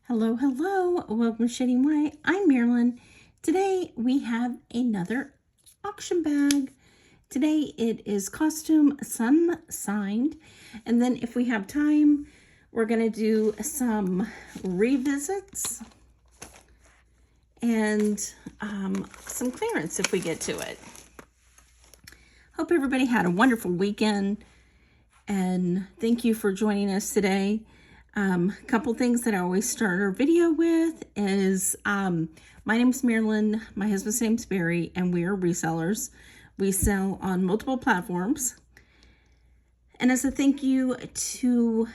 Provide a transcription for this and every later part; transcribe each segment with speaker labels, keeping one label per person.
Speaker 1: Hello, hello. Welcome to Shading White. I'm Marilyn. Today we have another auction bag. Today it is costume, some signed. And then if we have time, we're going to do some revisits and some clearance if we get to it. Hope everybody had a wonderful weekend. And thank you for joining us today. Couple things that I always start our video with is, my name's Marilyn, my husband's name's Barry, and we are resellers. We sell on multiple platforms. And as a thank you to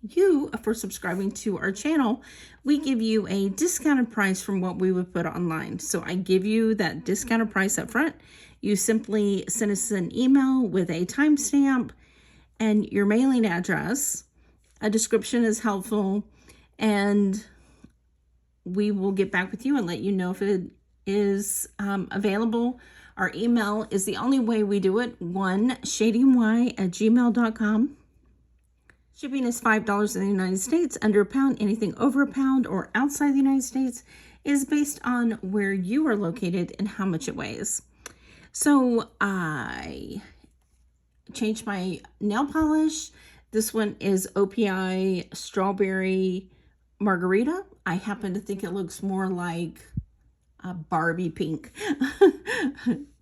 Speaker 1: you for subscribing to our channel, we give you a discounted price from what we would put online. So I give you that discounted price up front. You simply send us an email with a timestamp and your mailing address. A description is helpful, and we will get back with you and let you know if it is available. Our email is the only way we do it, shadingwhite@gmail.com. Shipping is $5 in the United States, under a pound. Anything over a pound or outside the United States is based on where you are located and how much it weighs. So I changed my nail polish. This one is OPI Strawberry Margarita. I happen to think it looks more like a Barbie pink,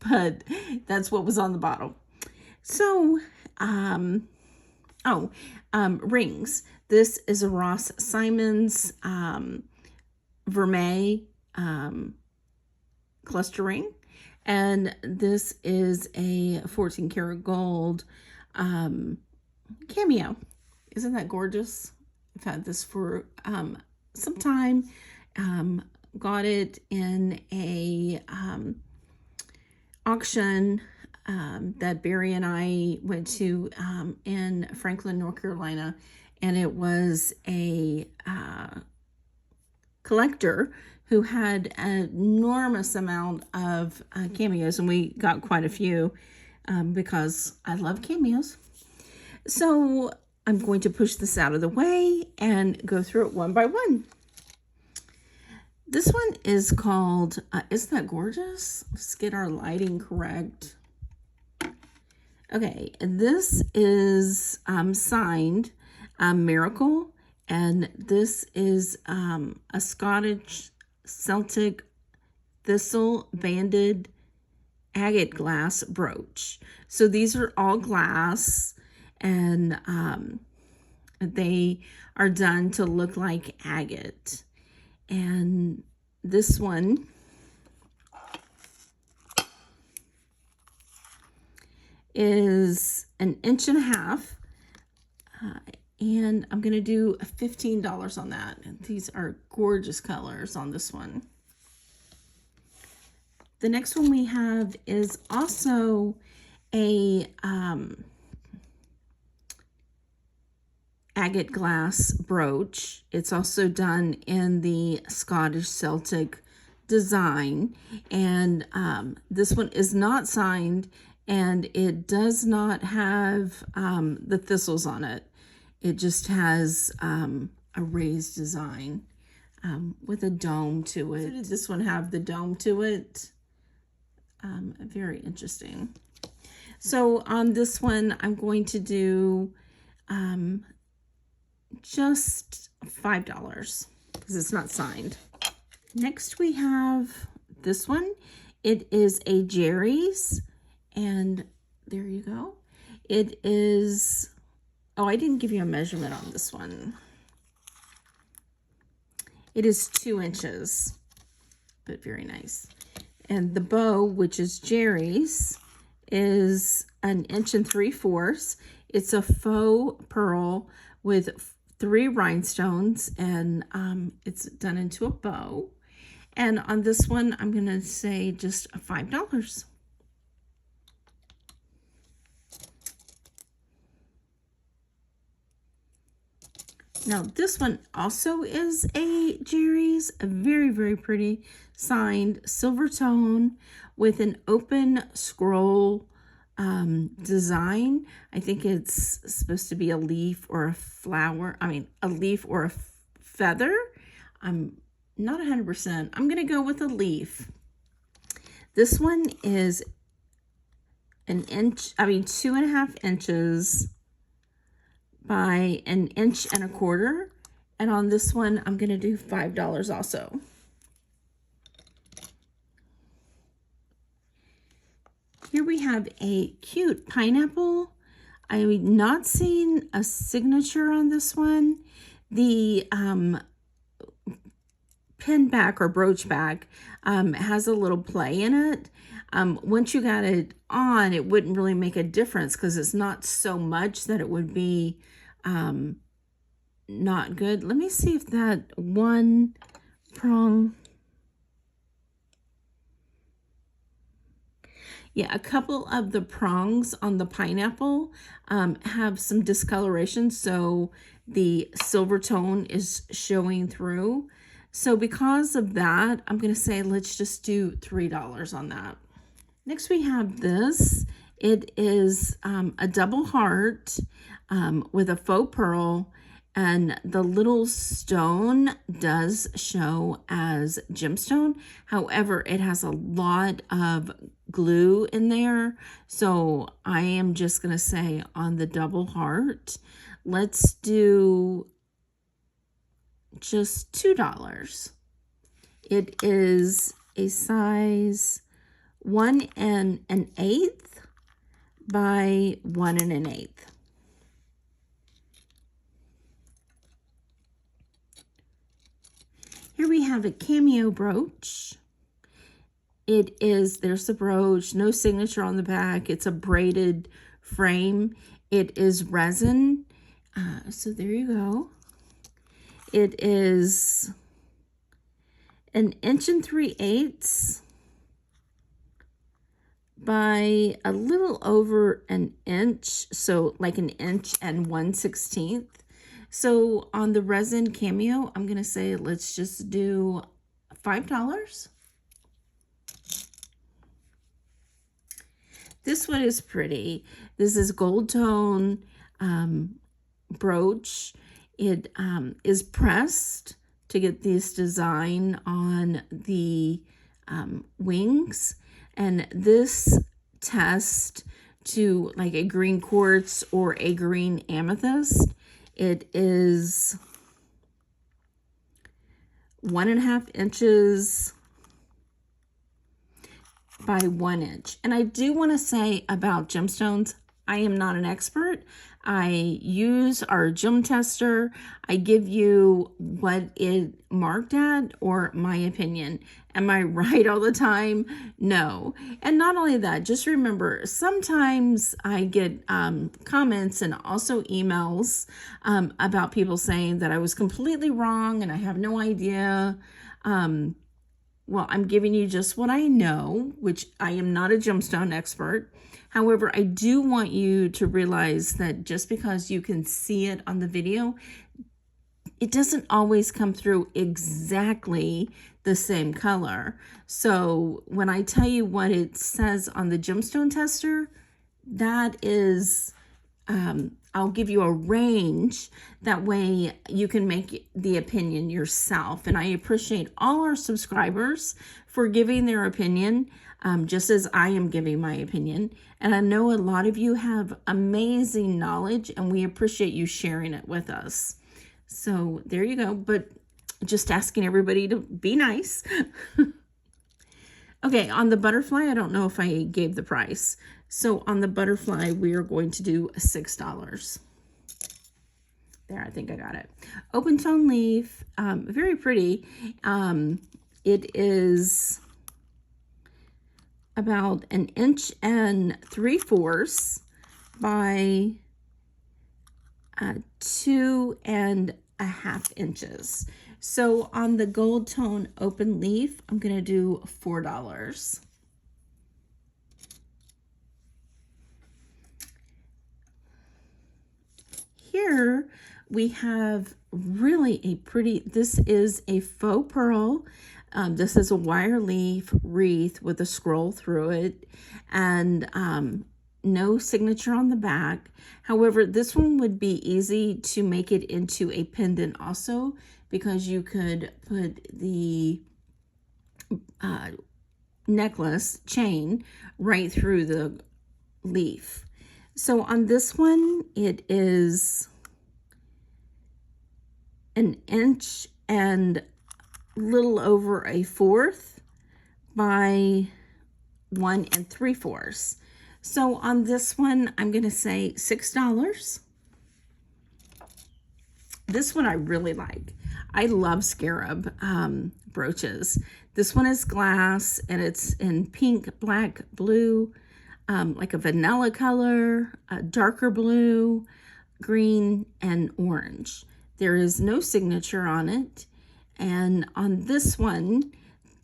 Speaker 1: but that's what was on the bottle. So, rings. This is a Ross Simon's Vermeil cluster ring. And this is a 14 karat gold Cameo. Isn't that gorgeous? I've had this for some time. Got it in a auction that Barry and I went to in Franklin, North Carolina, and it was a collector who had an enormous amount of cameos, and we got quite a few because I love cameos. So I'm going to push this out of the way and go through it one by one. This one is called, isn't that gorgeous? Let's get our lighting correct. Okay, this is signed Miracle, and this is a Scottish Celtic Thistle banded agate glass brooch. So these are all glass, and they are done to look like agate. And this one is 1.5 inches, and I'm going to do $15 on that. And these are gorgeous colors on this one. The next one we have is also a agate glass brooch. It's also done in the Scottish Celtic design, and this one is not signed, and it does not have the thistles on it. It just has a raised design with a dome to it. So did this one have the dome to it? Very interesting. So on this one, I'm going to do just $5 because it's not signed. Next we have this one. It is a Jerry's, and there you go. It is, oh, I didn't give you a measurement on this one. It is 2 inches, but very nice. And the bow, which is Jerry's, is 1.75 inches. It's a faux pearl with 3 rhinestones, and it's done into a bow. And on this one, I'm going to say just $5. Now, this one also is a Jerry's, a very, very pretty signed Silvertone with an open scroll design. I think it's supposed to be a leaf or a flower. I mean, a leaf or a feather. I'm not 100%. I'm going to go with a leaf. This one is an inch, 2.5 inches by 1.25 inches. And on this one, I'm going to do $5 also. Here we have a cute pineapple. I'm not seeing a signature on this one. The pin back or brooch back has a little play in it. Once you got it on, it wouldn't really make a difference because it's not so much that it would be not good. Let me see if that one prong. Yeah, a couple of the prongs on the pineapple have some discoloration, so the silver tone is showing through. So because of that, I'm going to say let's just do $3 on that. Next we have this. It is a double heart with a faux pearl, and the little stone does show as gemstone. However, it has a lot of glue in there. So I am just going to say on the double heart, let's do just $2. It is a size 1 1/8 by 1 1/8. Here we have a Cameo brooch. It is, there's the brooch, no signature on the back. It's a braided frame. It is resin. So there you go. It is 1 3/8 inches by a little over 1 inch. So like 1 1/16 inches. So on the resin Cameo, I'm going to say let's just do $5. This one is pretty. This is gold tone brooch. It is pressed to get this design on the wings. And this test to like a green quartz or a green amethyst, it is 1.5 inches by 1 inch. And I do want to say about gemstones, I am not an expert. I use our gem tester. I give you what it marked at or my opinion. Am I right all the time? No. And not only that, just remember, sometimes I get comments and also emails about people saying that I was completely wrong and I have no idea. Well, I'm giving you just what I know, which I am not a gemstone expert. However, I do want you to realize that just because you can see it on the video, it doesn't always come through exactly the same color. So when I tell you what it says on the gemstone tester, that is, I'll give you a range. That way you can make the opinion yourself. And I appreciate all our subscribers for giving their opinion, just as I am giving my opinion. And I know a lot of you have amazing knowledge and we appreciate you sharing it with us. So there you go. But just asking everybody to be nice. Okay, on the butterfly, I don't know if I gave the price. So on the butterfly, we are going to do $6. There, I think I got it. Open tone leaf, very pretty. It is about 1 3/4 by 2.5 inches. So on the gold tone open leaf, I'm going to do $4. Here we have really a pretty, this is a faux pearl. This is a wire leaf wreath with a scroll through it and no signature on the back. However, this one would be easy to make it into a pendant also because you could put the necklace chain right through the leaf. So on this one, it is 1 inch and little over 1/4 by 1 3/4. So on this one, I'm going to say $6. This one I really like. I love scarab brooches. This one is glass, and it's in pink, black, blue, like a vanilla color, a darker blue, green, and orange. There is no signature on it. And on this one,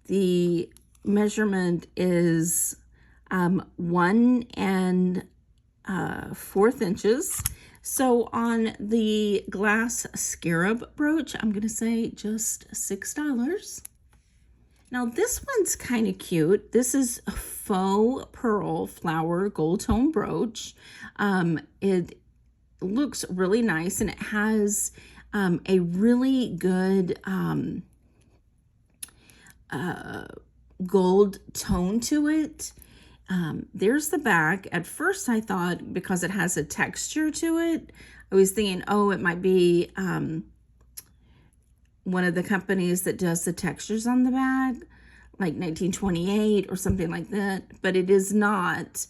Speaker 1: the measurement is 1 4/4 inches. So on the glass scarab brooch, I'm going to say just $6. Now this one's kind of cute. This is a Faux Pearl flower gold tone brooch. It looks really nice, and it has a really good gold tone to it. There's the back. At first I thought, because it has a texture to it, I was thinking, oh, it might be one of the companies that does the textures on the back, like 1928 or something like that, but it is not.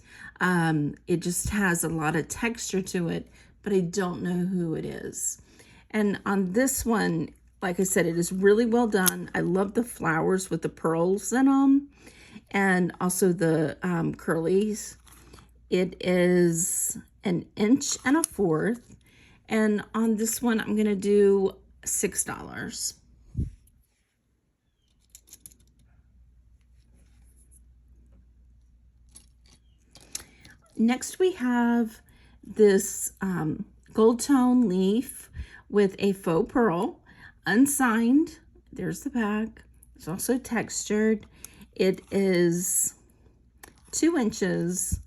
Speaker 1: It just has a lot of texture to it, but I don't know who it is. And on this one, like I said, it is really well done. I love the flowers with the pearls in them, and also the curlies. It is 1 1/4 inch, and on this one I'm gonna do $6. Next we have this gold tone leaf with a faux pearl, unsigned. There's the back. It's also textured. It is 2 inches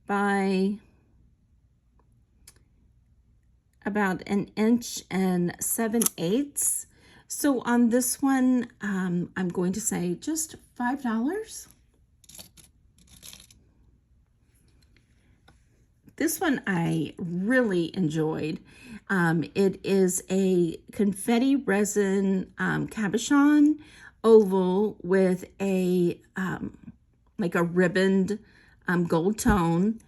Speaker 1: by about 1 7/8 inches. So on this one, I'm going to say just $5. This one I really enjoyed. It is a confetti resin cabochon oval with a like a ribboned gold tone,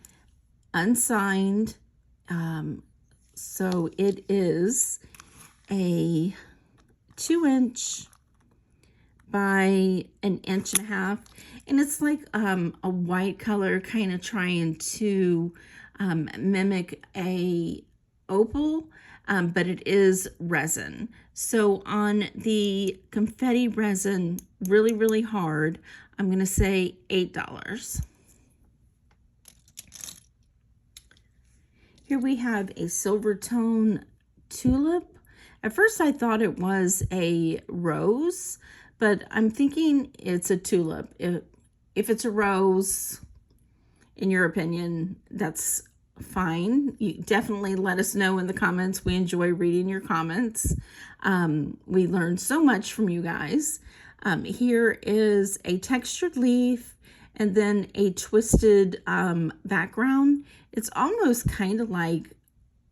Speaker 1: unsigned. So it is a 2 inch by 1.5 inches, and it's like a white color, kind of trying to mimic a opal, but it is resin. So on the confetti resin, really, really hard, I'm going to say $8. Here we have a Silvertone Tulip. At first I thought it was a rose, but I'm thinking it's a tulip. If it's a rose, in your opinion, that's fine. You definitely let us know in the comments. We enjoy reading your comments. We learn so much from you guys. Here is a textured leaf and then a twisted background. It's almost kind of like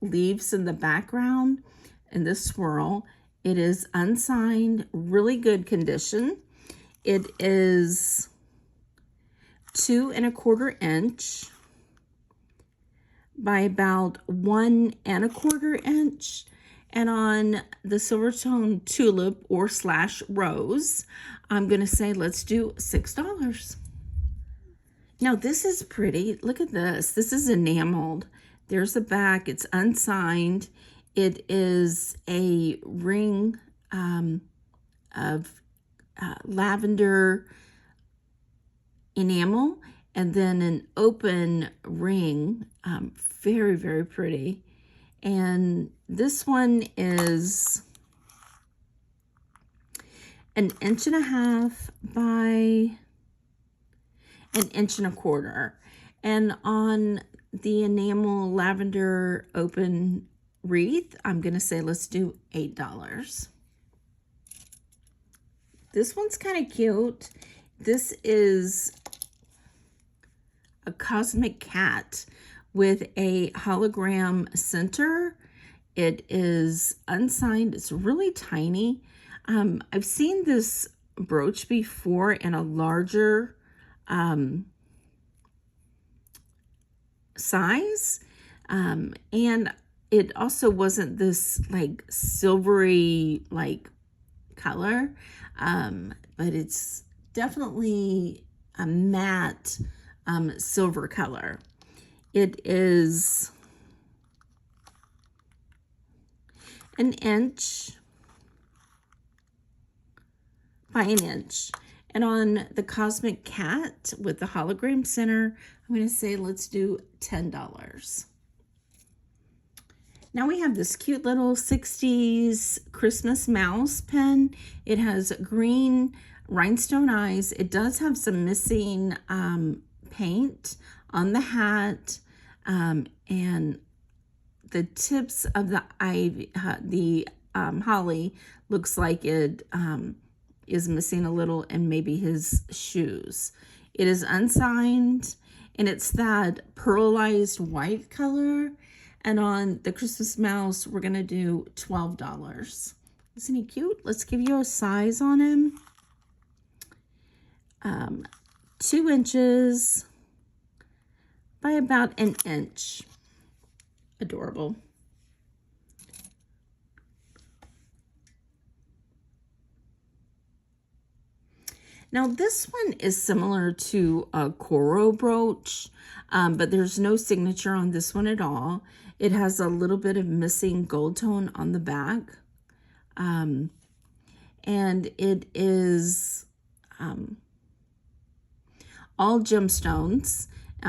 Speaker 1: leaves in the background in this swirl. It is unsigned, really good condition. It is 2 1/4 inch by about 1 1/4 inch. And on the Silvertone Tulip or / rose, I'm going to say let's do $6. Now this is pretty. Look at this. This is enameled. There's the back. It's unsigned. It is a ring of lavender enamel, and then an open ring. Very, very pretty. And this one is 1.5 inches by 1 1/4 inches. And on the enamel lavender open wreath, I'm going to say let's do $8. This one's kind of cute. This is a cosmic cat with a hologram center. It is unsigned. It's really tiny. I've seen this brooch before in a larger size. And it also wasn't this like silvery like color, but it's definitely a matte silver color. It is an inch by an inch. And on the Cosmic Cat with the hologram center, I'm going to say let's do $10. Now we have this cute little 60s Christmas mouse pen. It has green rhinestone eyes. It does have some missing paint on the hat, and the tips of the ivy, holly looks like it is missing a little, and maybe his shoes. It is unsigned, and it's that pearlized white color. And on the Christmas mouse, we're gonna do $12. Isn't he cute? Let's give you a size on him. 2 inches by about an inch. Adorable. Now this one is similar to a Cameo brooch, but there's no signature on this one at all. It has a little bit of missing gold tone on the back. And it is all gemstones.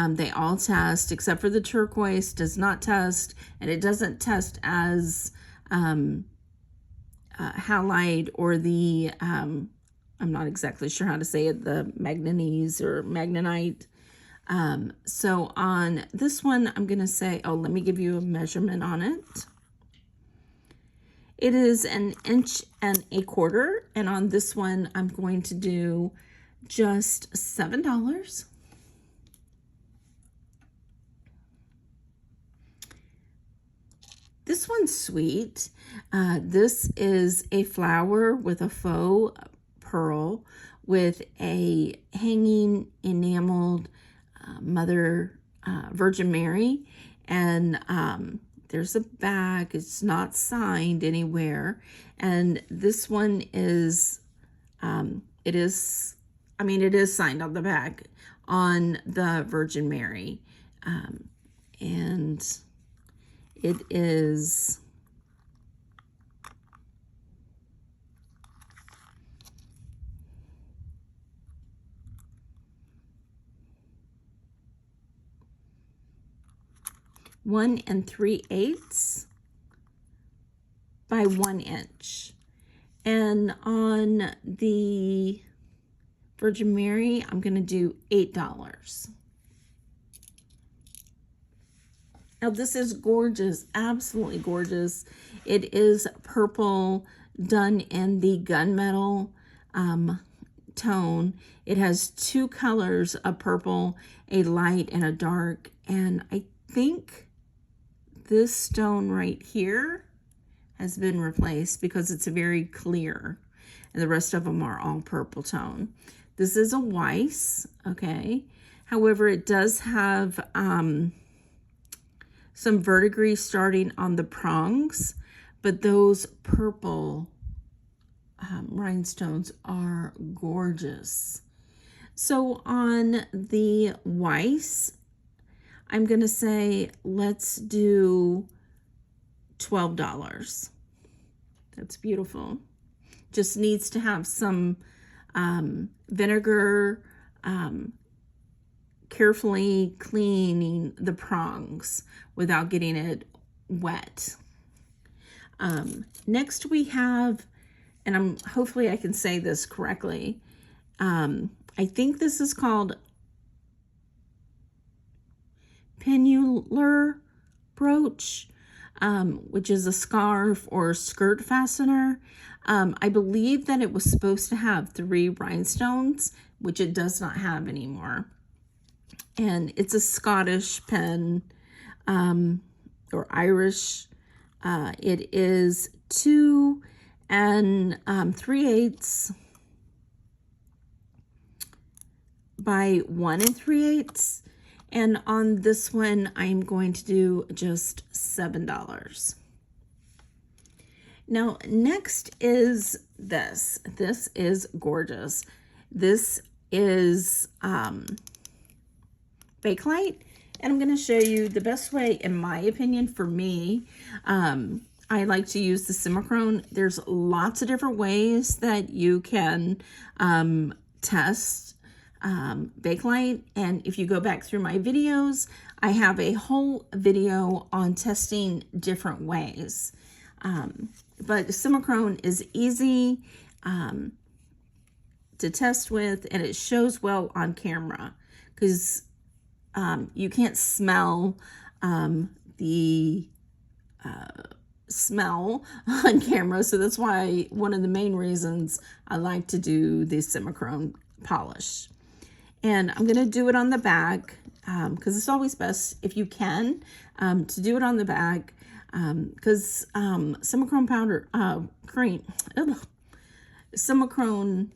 Speaker 1: They all test, except for the turquoise does not test, and it doesn't test as halide or the, I'm not exactly sure how to say it, the manganese or magnetite. So on this one, I'm going to say, oh, let me give you a measurement on it. It is 1 1/4 inches, and on this one, I'm going to do just $7. This one's sweet. This is a flower with a faux pearl with a hanging enameled Mother Virgin Mary, and there's a back. It's not signed anywhere, and this one is it is signed on the back on the Virgin Mary, and it is one 3/8 by 1 inch. And on the Virgin Mary, I'm going to do $8. Now this is gorgeous, absolutely gorgeous. It is purple done in the gunmetal tone. It has 2 colors of purple, a light and a dark, and I think this stone right here has been replaced because it's very clear, and the rest of them are all purple tone. This is a Weiss, okay? However, it does have some verdigris starting on the prongs, but those purple rhinestones are gorgeous. So on the Weiss, I'm going to say let's do $12. That's beautiful. Just needs to have some vinegar, carefully cleaning the prongs without getting it wet. Next we have, and hopefully I can say this correctly, I think this is called Penuler Brooch. which is a scarf or skirt fastener. I believe that it was supposed to have 3 rhinestones, which it does not have anymore. And it's a Scottish pen, or Irish. It is 2 3/8 by 1 3/8. And on this one, I'm going to do just $7. Now, next is this. This is gorgeous. This is Bakelite, and I'm going to show you the best way, in my opinion, for me. I like to use the Simichrone. There's lots of different ways that you can test Bakelite, and if you go back through my videos, I have a whole video on testing different ways. But Simichrone is easy to test with, and it shows well on camera because you can't smell the smell on camera, so that's why one of the main reasons I like to do the Simichrone polish. And I'm going to do it on the back because it's always best, if you can, to do it on the back because Simichrone powder, Simichrone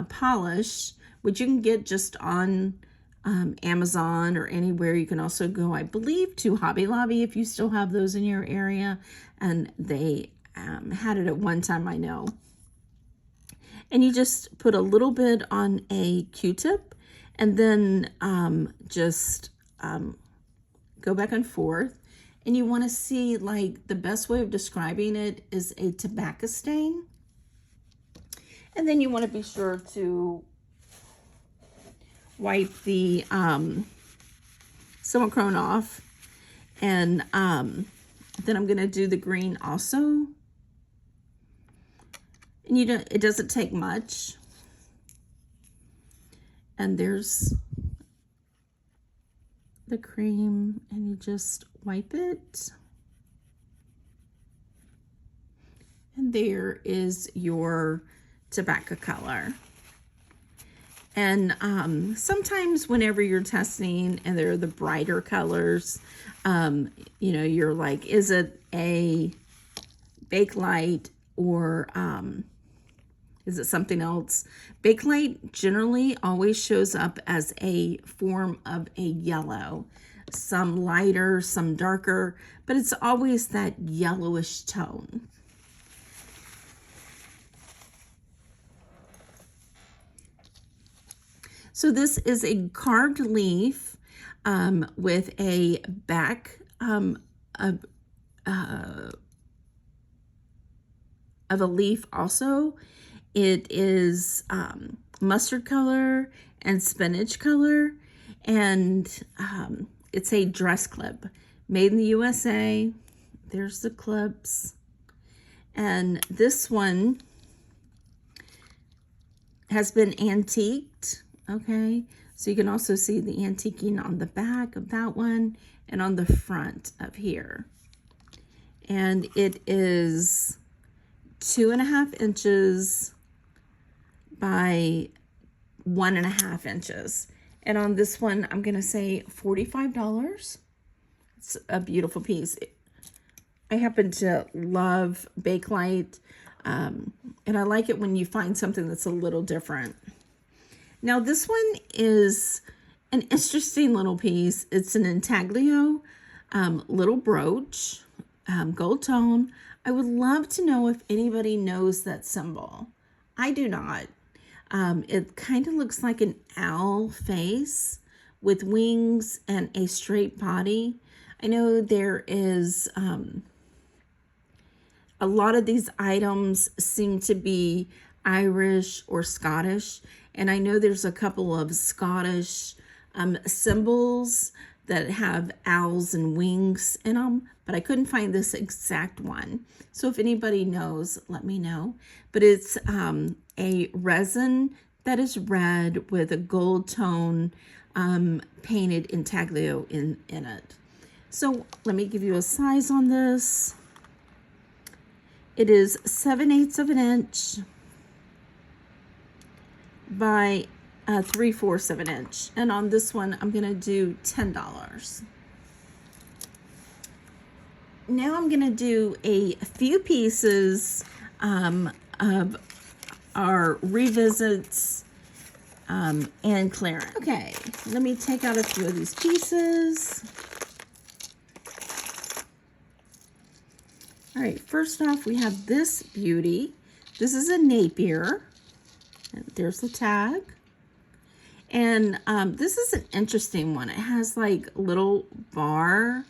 Speaker 1: polish, which you can get just on Amazon or anywhere. You can also go, I believe, to Hobby Lobby if you still have those in your area, and they had it at one time, I know. And you just put a little bit on a Q-tip and then just go back and forth. And you want to see, like, the best way of describing it is a tobacco stain. And then you want to be sure to wipe the Simichrone off. And then I'm going to do the green also. And it doesn't take much. And there's the cream, and you just wipe it. And there is your tobacco color. And sometimes whenever you're testing and they're the brighter colors, you know, you're like, is it a Bakelite or is it something else? Bakelite generally always shows up as a form of a yellow, some lighter, some darker, but it's always that yellowish tone. So this is a carved leaf with a back of a leaf also. It is mustard color and spinach color, and it's a dress clip made in the USA. There's the clips. And this one has been antiqued, okay? So you can also see the antiquing on the back of that one and on the front of here. And it is 2.5 inches by 1.5 inches. And on this one, I'm gonna say $45. It's a beautiful piece. I happen to love Bakelite, and I like it when you find something that's a little different. Now this one is an interesting little piece. It's an Antaglio little brooch, gold tone. I would love to know if anybody knows that symbol. I do not. It kind of looks like an owl face with wings and a straight body. I know there is a lot of these items seem to be Irish or Scottish, and I know there's a couple of Scottish symbols that have owls and wings in them, but I couldn't find this exact one. So if anybody knows, let me know. But it's a resin that is red with a gold tone painted intaglio in it. So let me give you a size on this. It is 7/8 of an inch by 3/4 of an inch. And on this one, I'm gonna do $10. Now I'm gonna do a few pieces of our revisits and clearance. Okay, let me take out a few of these pieces. All right, first off, we have this beauty. This is a Napier. There's the tag. And this is an interesting one. It has like little bar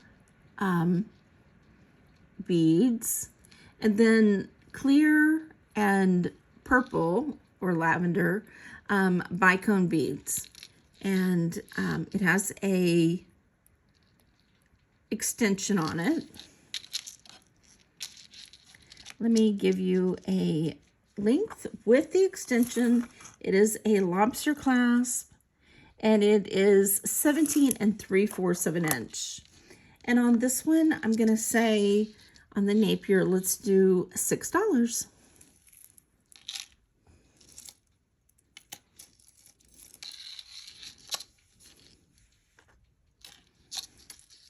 Speaker 1: beads, and then clear and purple or lavender bicone beads. And it has a extension on it. Let me give you a length with the extension. It is a lobster clasp, and it is 17 3/4 of an inch. And on this one, I'm gonna say on the Napier, let's do $6.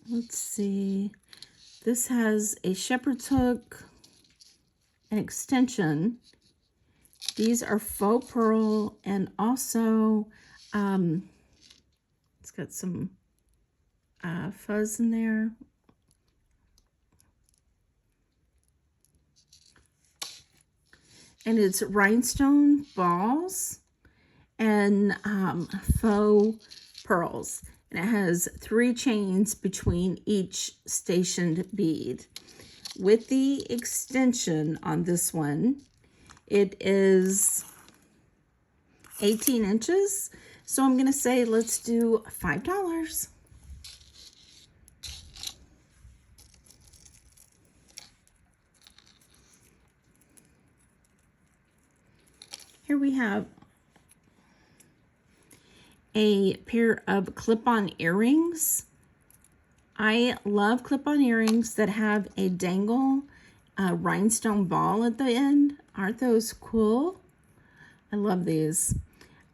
Speaker 1: Let's see. This has a shepherd's hook, an extension. These are Faux Pearl, and also it's got some fuzz in there. And it's rhinestone balls and faux pearls. And it has 3 chains between each stationed bead. With the extension on this one, it is 18 inches. So I'm going to say let's do $5. Here we have a pair of clip-on earrings. I love clip-on earrings that have a dangle rhinestone ball at the end. Aren't those cool? I love these.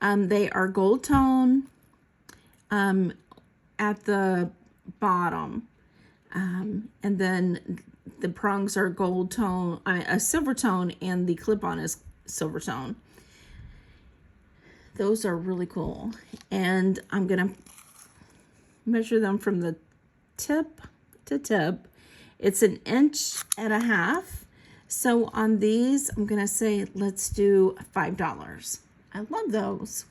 Speaker 1: They are gold tone at the bottom. And then the prongs are gold tone, a silver tone, and the clip-on is silver tone. Those are really cool. And I'm gonna measure them from the tip to tip. It's 1.5 inches. So on these, I'm gonna say, let's do $5. I love those.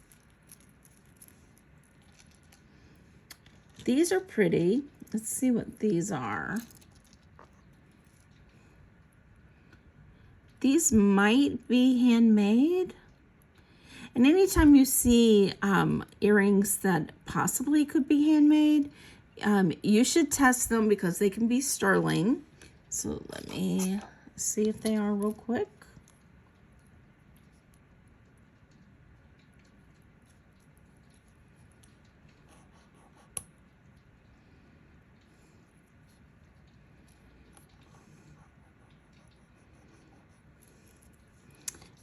Speaker 1: These are pretty. Let's see what these are. These might be handmade. And anytime you see earrings that possibly could be handmade, you should test them because they can be sterling. So let me see if they are real quick.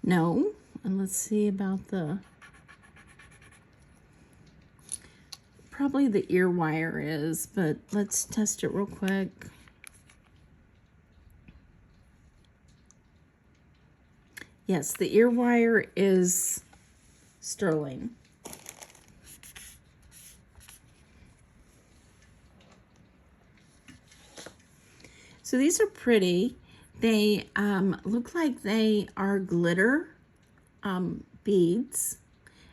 Speaker 1: No. And let's see about probably the ear wire is, but let's test it real quick. Yes, the ear wire is sterling. So these are pretty. They look like they are glitter beads,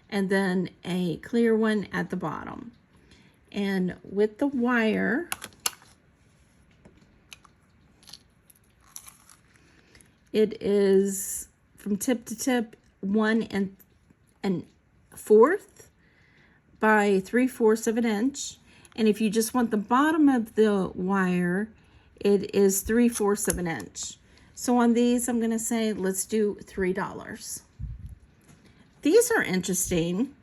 Speaker 1: and then a clear one at the bottom. And with the wire, it is from tip to tip 1 1/4 by 3/4 of an inch. And if you just want the bottom of the wire, it is 3/4 of an inch. So on these, I'm going to say, let's do $3. These are interesting.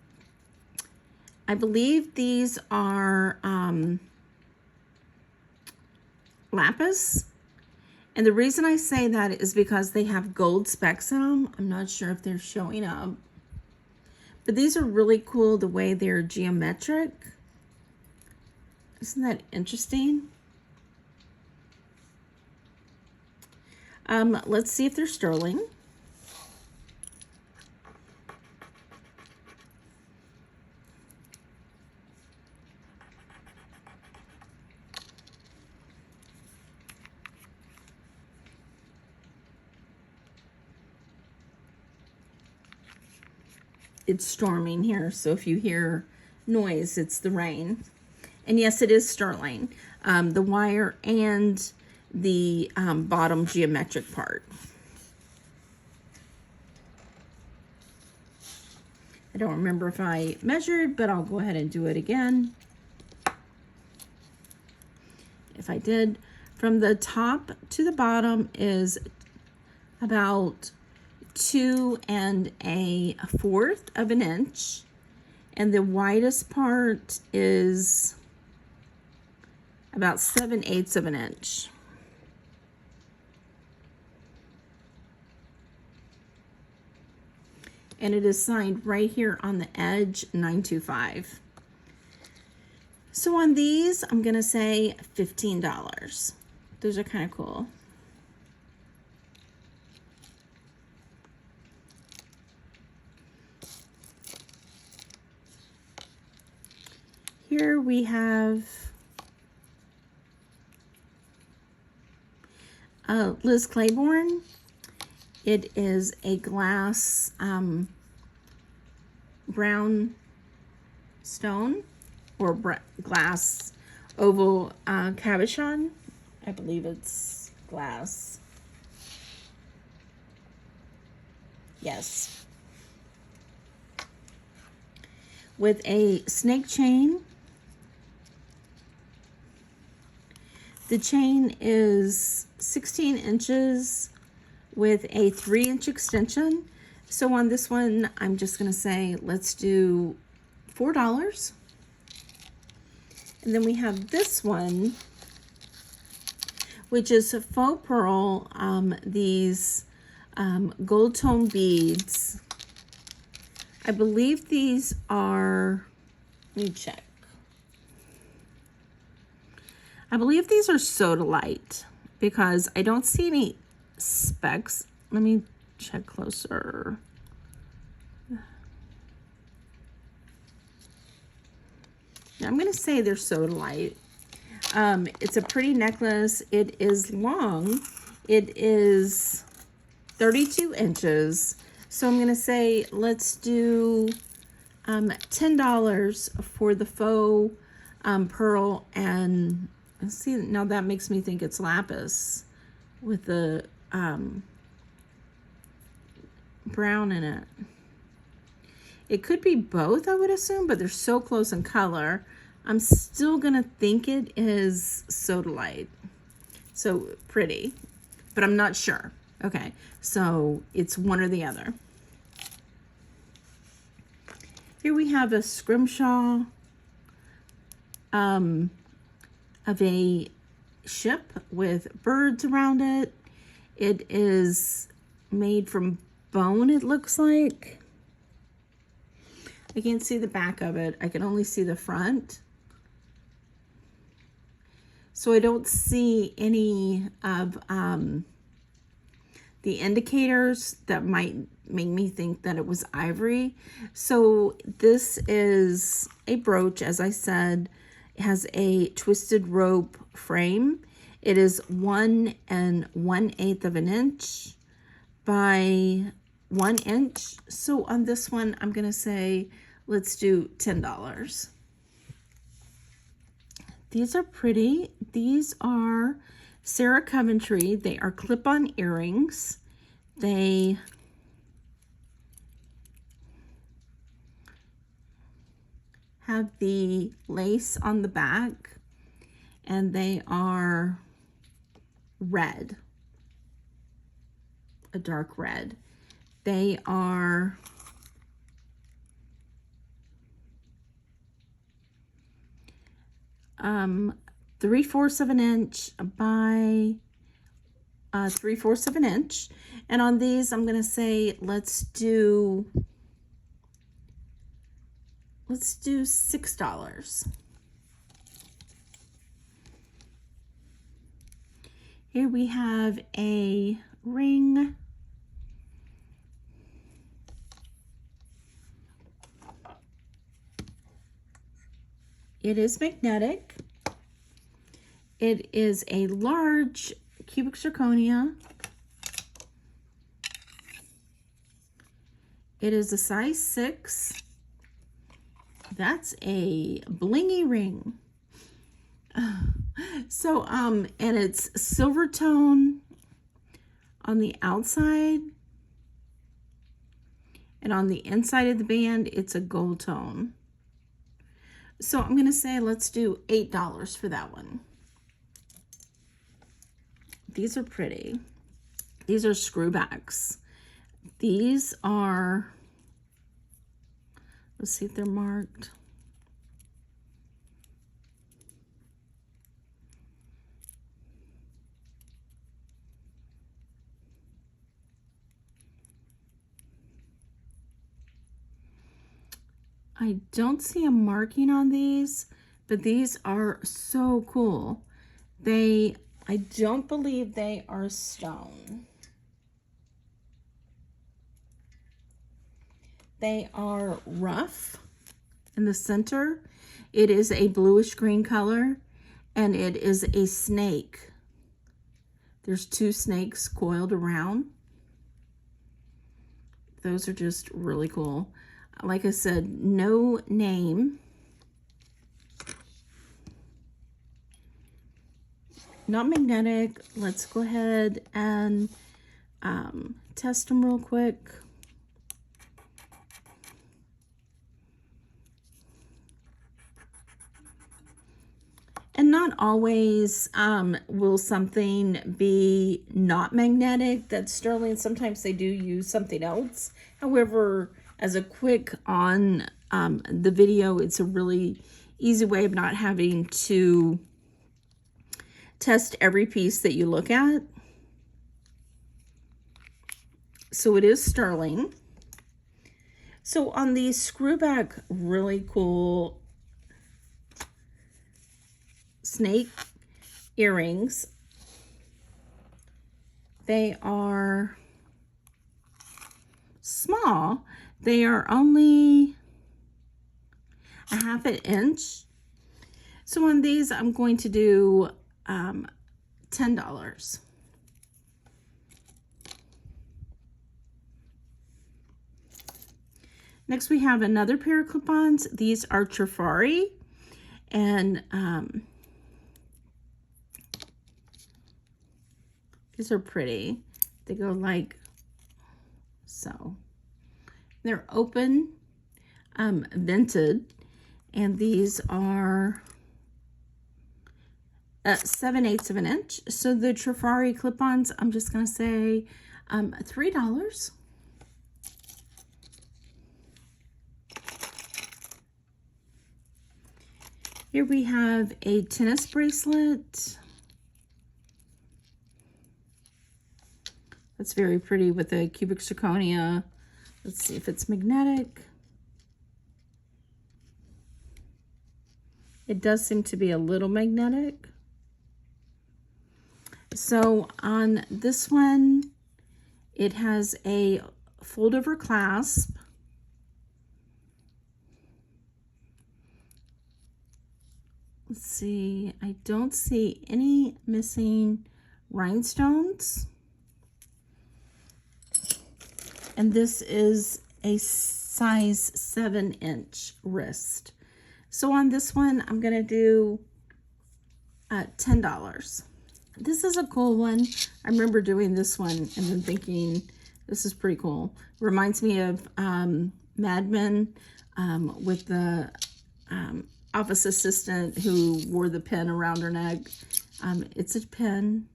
Speaker 1: I believe these are lapis. And the reason I say that is because they have gold specks in them. I'm not sure if they're showing up. But these are really cool the way they're geometric. Isn't that interesting? Let's see if they're sterling. It's storming here, so if you hear noise, it's the rain. And yes, it is sterling. The wire and the bottom geometric part. I don't remember if I measured, but I'll go ahead and do it again. If I did, from the top to the bottom is about 2 1/4 of an inch, and the widest part is about 7/8 of an inch. And it is signed right here on the edge, 925. So on these, I'm gonna say $15. Those are kind of cool. Here we have Liz Claiborne. It is a glass brown stone or glass oval cabochon. I believe it's glass. Yes. With a snake chain. The chain is 16 inches with a 3-inch extension. So on this one, I'm just gonna say, let's do $4. And then we have this one, which is a Faux Pearl, these gold tone beads. I believe these are, let me check. I believe these are Sodalite because I don't see any specs. Let me check closer. I'm going to say they're Sodalite. It's a pretty necklace. It is long. It is 32 inches. So I'm going to say let's do $10 for the faux pearl. And let's see, now that makes me think it's lapis with the brown in it. It could be both, I would assume, but they're so close in color. I'm still gonna think it is Sodalite. So pretty, but I'm not sure. Okay, so it's one or the other. Here we have a scrimshaw of a ship with birds around it. It is made from bone, it looks like. I can't see the back of it. I can only see the front. So I don't see any of the indicators that might make me think that it was ivory. So this is a brooch, as I said. It has a twisted rope frame. It is 1 1/8 of an inch by 1 inch. So on this one, I'm gonna say, let's do $10. These are pretty. These are Sarah Coventry. They are clip-on earrings. They have the lace on the back, and they are red, a dark red. They are 3/4 of an inch by 3/4 of an inch. And on these, I'm going to say, let's do $6. Here we have a ring. It is magnetic. It is a large cubic zirconia. It is a size 6. That's a blingy ring. So, and it's Silvertone on the outside. And on the inside of the band, it's a gold tone. So I'm going to say let's do $8 for that one. These are pretty. These are screwbacks. These are, let's see if they're marked. I don't see a marking on these, but these are so cool. I don't believe they are stone. They are rough in the center. It is a bluish green color, and it is a snake. There's 2 snakes coiled around. Those are just really cool. Like I said, no name. Not magnetic. Let's go ahead and test them real quick. And not always will something be not magnetic. That's sterling. Sometimes they do use something else. However, as a quick on the video, it's a really easy way of not having to test every piece that you look at. So it is sterling. So on these screwback, really cool snake earrings, they are small. They are only a 1/2 inch. So on these, I'm going to do $10. Next, we have another pair of clip-ons. These are Trifari, and these are pretty. They go like so. They're open, vented, and these are 7/8 of an inch. So the Trifari clip-ons, I'm just going to say $3. Here we have a tennis bracelet. That's very pretty with a cubic zirconia. Let's see if it's magnetic. It does seem to be a little magnetic. So on this one, it has a fold over clasp. Let's see, I don't see any missing rhinestones. And this is a size 7-inch wrist. So on this one, I'm going to do $10. This is a cool one. I remember doing this one and then thinking, this is pretty cool. Reminds me of Mad Men with the office assistant who wore the pin around her neck. It's a pin.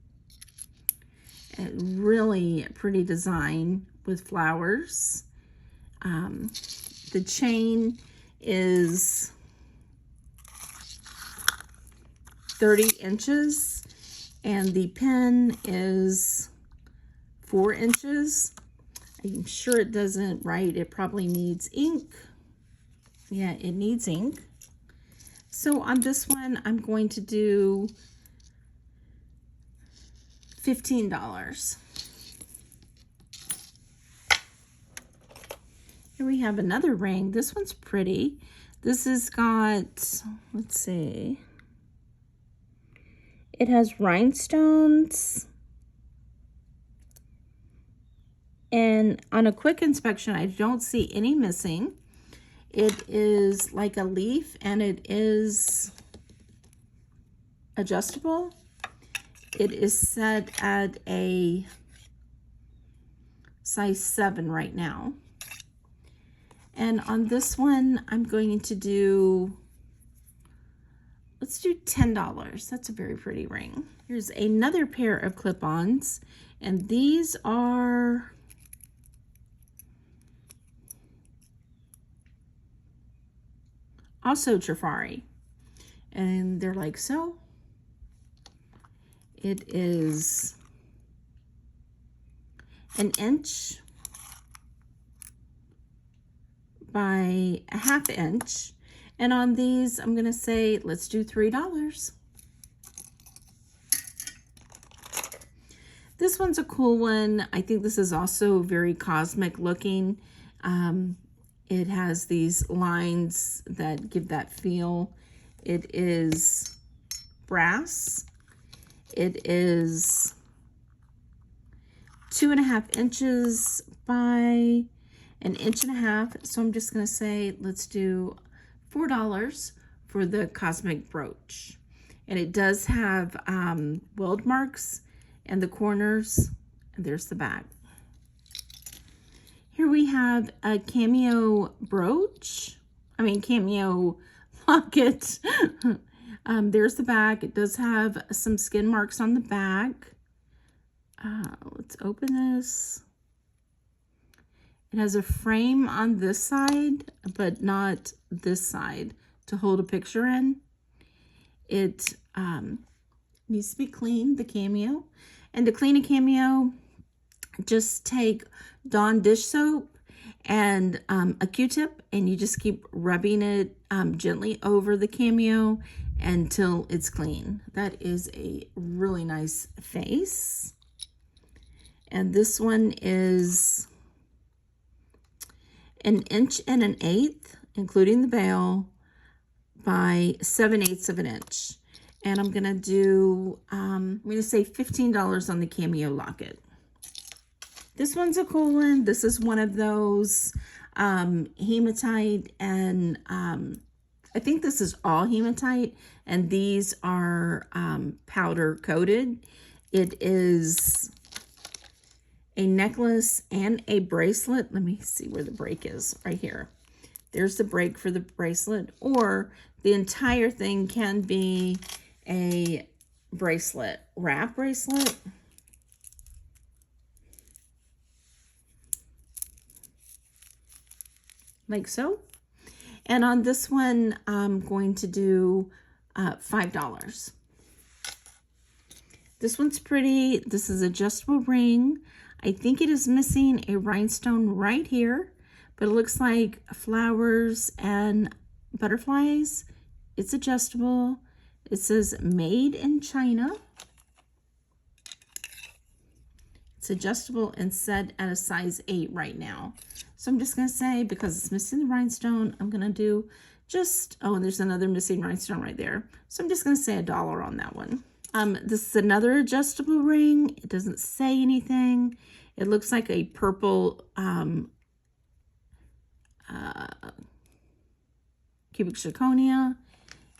Speaker 1: A really pretty design with flowers. The chain is 30 inches, and the pen is 4 inches. I'm sure it doesn't write. It probably needs ink. Yeah, it needs ink. So on this one, I'm going to do $15. Here we have another ring. This one's pretty. This has got, let's see, it has rhinestones. And on a quick inspection, I don't see any missing. It is like a leaf, and it is adjustable. It is set at a size 7 right now. And on this one, I'm going to do, let's do $10. That's a very pretty ring. Here's another pair of clip-ons, and these are also Trifari, and they're like so. It is an inch by a ½ inch, and on these I'm gonna say let's do $3. This one's a cool one. I think this is also very cosmic looking. It has these lines that give that feel. It is brass. It is 2½ inches by an inch and a half. So I'm just gonna say, let's do $4 for the cosmic brooch. And it does have weld marks and the corners, and there's the back. Here we have a Cameo Brooch. Cameo locket. There's the back. It does have some skin marks on the back. Let's open this. It has a frame on this side, but not this side to hold a picture in. It needs to be cleaned, the Cameo. And to clean a Cameo, just take Dawn dish soap and a Q-tip, and you just keep rubbing it gently over the Cameo until it's clean. That is a really nice face. And this one is an inch and an eighth, including the bail, by 7/8 of an inch. And I'm gonna do, I'm gonna say $15 on the Cameo locket. This one's a cool one. This is one of those hematite, and I think this is all hematite, and these are powder coated. It is a necklace and a bracelet. Let me see where the break is, right here. There's the break for the bracelet, or the entire thing can be a bracelet, wrap bracelet. Like so. And on this one, I'm going to do $5. This one's pretty. This is adjustable ring. I think it is missing a rhinestone right here, but it looks like flowers and butterflies. It's adjustable. It says made in China. It's adjustable and set at a size 8 right now. So I'm just going to say, because it's missing the rhinestone, I'm going to do just, oh, and there's another missing rhinestone right there. So I'm just going to say $1 on that one. This is another adjustable ring. It doesn't say anything. It looks like a purple cubic zirconia.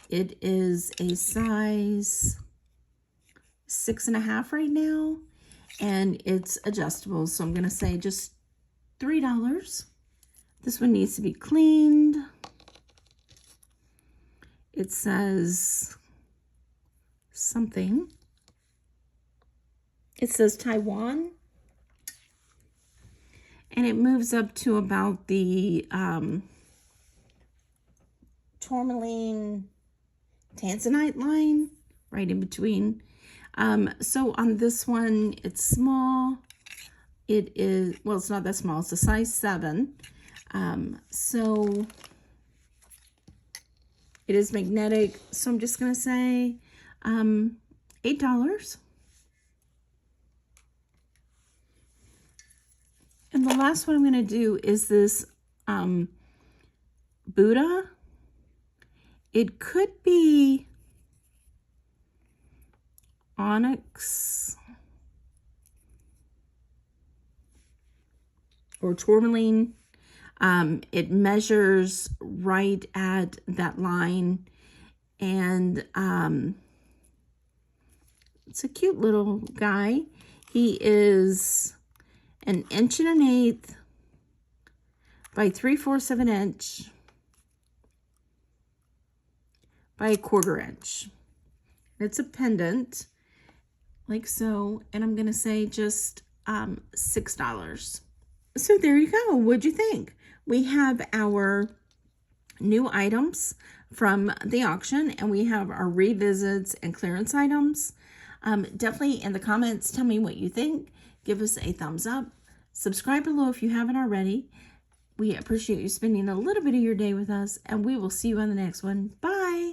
Speaker 1: It is a size 6.5 right now, and it's adjustable. So I'm going to say just $3. This one needs to be cleaned. It says something. It says Taiwan, and it moves up to about the tourmaline tanzanite line, right in between. So on this one, it's small. It is, well, it's not that small. It's a size 7. So it is magnetic. So I'm just going to say $8. And the last one I'm going to do is this Buddha. It could be onyx or tourmaline. It measures right at that line, and it's a cute little guy. He is 1 1/8 by 3/4 of an inch by 1/4 inch. It's a pendant, like so, and I'm gonna say just $6. So there you go. What'd you think? We have our new items from the auction, and we have our revisits and clearance items. Definitely in the comments, tell me what you think. Give us a thumbs up. Subscribe below if you haven't already. We appreciate you spending a little bit of your day with us, and we will see you on the next one. Bye.